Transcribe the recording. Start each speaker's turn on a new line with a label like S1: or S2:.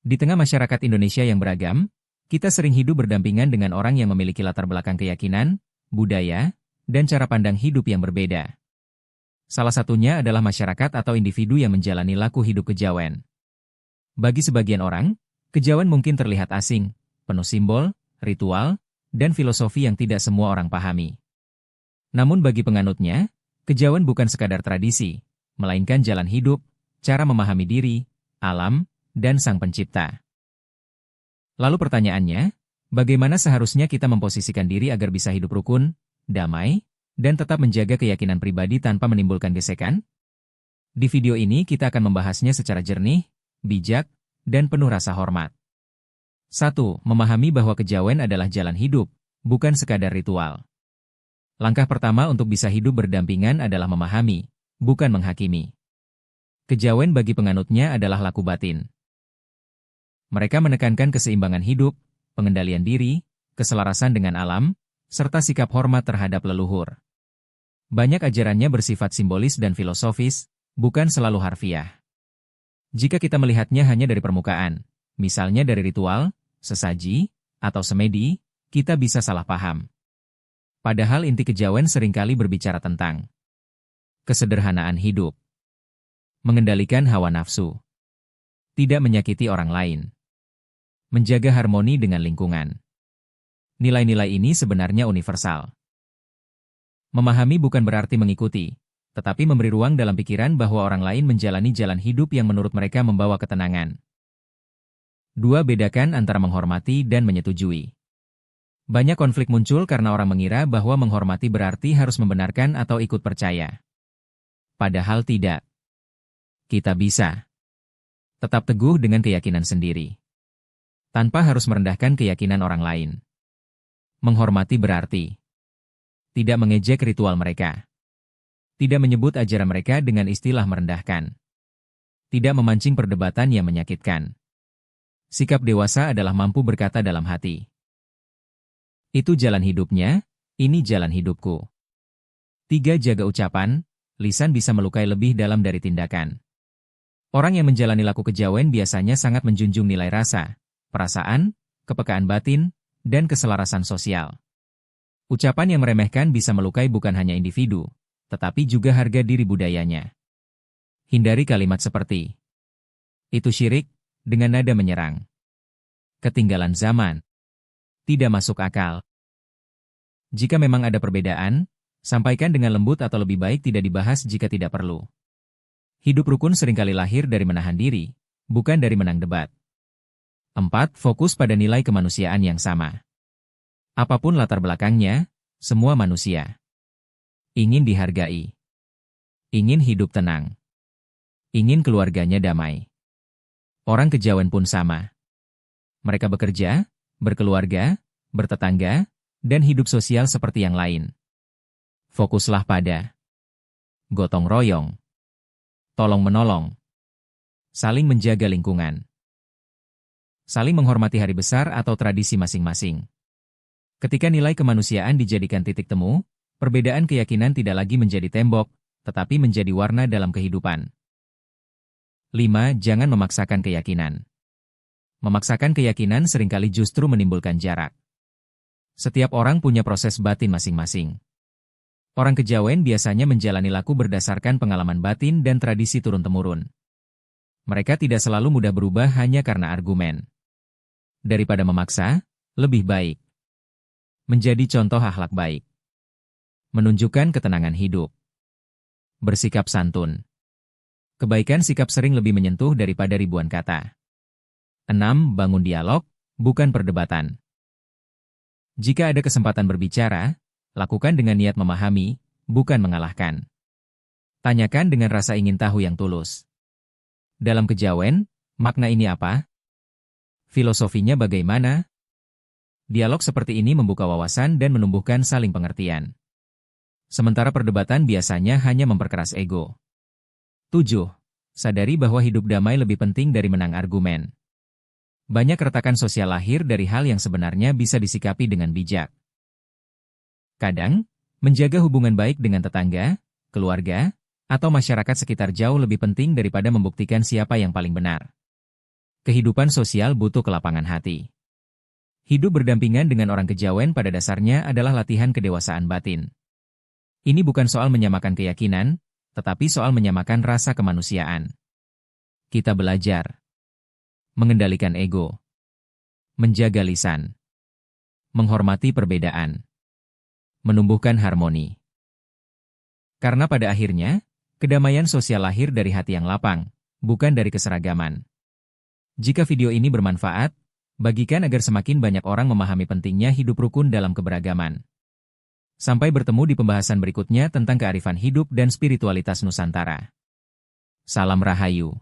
S1: Di tengah masyarakat Indonesia yang beragam, kita sering hidup berdampingan dengan orang yang memiliki latar belakang keyakinan, budaya, dan cara pandang hidup yang berbeda. Salah satunya adalah masyarakat atau individu yang menjalani laku hidup kejawen. Bagi sebagian orang, kejawen mungkin terlihat asing, penuh simbol, ritual, dan filosofi yang tidak semua orang pahami. Namun bagi penganutnya, kejawen bukan sekadar tradisi, melainkan jalan hidup, cara memahami diri, alam, dan Sang Pencipta. Lalu pertanyaannya, bagaimana seharusnya kita memposisikan diri agar bisa hidup rukun, damai, dan tetap menjaga keyakinan pribadi tanpa menimbulkan gesekan? Di video ini kita akan membahasnya secara jernih, bijak, dan penuh rasa hormat. 1. Memahami bahwa kejawen adalah jalan hidup, bukan sekadar ritual. Langkah pertama untuk bisa hidup berdampingan adalah memahami, bukan menghakimi. Kejawen bagi penganutnya adalah laku batin. Mereka menekankan keseimbangan hidup, pengendalian diri, keselarasan dengan alam, serta sikap hormat terhadap leluhur. Banyak ajarannya bersifat simbolis dan filosofis, bukan selalu harfiah. Jika kita melihatnya hanya dari permukaan, misalnya dari ritual, sesaji, atau semedi, kita bisa salah paham. Padahal inti kejawen seringkali berbicara tentang kesederhanaan hidup, mengendalikan hawa nafsu, tidak menyakiti orang lain, menjaga harmoni dengan lingkungan. Nilai-nilai ini sebenarnya universal. Memahami bukan berarti mengikuti, tetapi memberi ruang dalam pikiran bahwa orang lain menjalani jalan hidup yang menurut mereka membawa ketenangan. 2. Bedakan antara menghormati dan menyetujui. Banyak konflik muncul karena orang mengira bahwa menghormati berarti harus membenarkan atau ikut percaya. Padahal tidak. Kita bisa tetap teguh dengan keyakinan sendiri, tanpa harus merendahkan keyakinan orang lain. Menghormati berarti tidak mengejek ritual mereka, tidak menyebut ajaran mereka dengan istilah merendahkan, tidak memancing perdebatan yang menyakitkan. Sikap dewasa adalah mampu berkata dalam hati, itu jalan hidupnya, ini jalan hidupku. 3. Jaga ucapan, lisan bisa melukai lebih dalam dari tindakan. Orang yang menjalani laku kejawen biasanya sangat menjunjung nilai rasa, perasaan, kepekaan batin, dan keselarasan sosial. Ucapan yang meremehkan bisa melukai bukan hanya individu, tetapi juga harga diri budayanya. Hindari kalimat seperti, itu syirik, dengan nada menyerang. Ketinggalan zaman. Tidak masuk akal. Jika memang ada perbedaan, sampaikan dengan lembut atau lebih baik tidak dibahas jika tidak perlu. Hidup rukun seringkali lahir dari menahan diri, bukan dari menang debat. 4. Fokus pada nilai kemanusiaan yang sama. Apapun latar belakangnya, semua manusia ingin dihargai, ingin hidup tenang, ingin keluarganya damai. Orang kejawen pun sama. Mereka bekerja, berkeluarga, bertetangga, dan hidup sosial seperti yang lain. Fokuslah pada gotong royong, tolong-menolong, saling menjaga lingkungan, saling menghormati hari besar atau tradisi masing-masing. Ketika nilai kemanusiaan dijadikan titik temu, perbedaan keyakinan tidak lagi menjadi tembok, tetapi menjadi warna dalam kehidupan. 5. Jangan memaksakan keyakinan. Memaksakan keyakinan seringkali justru menimbulkan jarak. Setiap orang punya proses batin masing-masing. Orang kejawen biasanya menjalani laku berdasarkan pengalaman batin dan tradisi turun-temurun. Mereka tidak selalu mudah berubah hanya karena argumen. Daripada memaksa, lebih baik menjadi contoh akhlak baik. Menunjukkan ketenangan hidup. Bersikap santun. Kebaikan sikap sering lebih menyentuh daripada ribuan kata. 6. Bangun dialog, bukan perdebatan. Jika ada kesempatan berbicara, lakukan dengan niat memahami, bukan mengalahkan. Tanyakan dengan rasa ingin tahu yang tulus. Dalam kejawen, makna ini apa? Filosofinya bagaimana? Dialog seperti ini membuka wawasan dan menumbuhkan saling pengertian. Sementara perdebatan biasanya hanya memperkeras ego. 7. Sadari bahwa hidup damai lebih penting dari menang argumen. Banyak retakan sosial lahir dari hal yang sebenarnya bisa disikapi dengan bijak. Kadang, menjaga hubungan baik dengan tetangga, keluarga, atau masyarakat sekitar jauh lebih penting daripada membuktikan siapa yang paling benar. Kehidupan sosial butuh kelapangan hati. Hidup berdampingan dengan orang kejawen pada dasarnya adalah latihan kedewasaan batin. Ini bukan soal menyamakan keyakinan, tetapi soal menyamakan rasa kemanusiaan. Kita belajar mengendalikan ego, menjaga lisan, menghormati perbedaan, menumbuhkan harmoni. Karena pada akhirnya, kedamaian sosial lahir dari hati yang lapang, bukan dari keseragaman. Jika video ini bermanfaat, bagikan agar semakin banyak orang memahami pentingnya hidup rukun dalam keberagaman. Sampai bertemu di pembahasan berikutnya tentang kearifan hidup dan spiritualitas Nusantara. Salam Rahayu.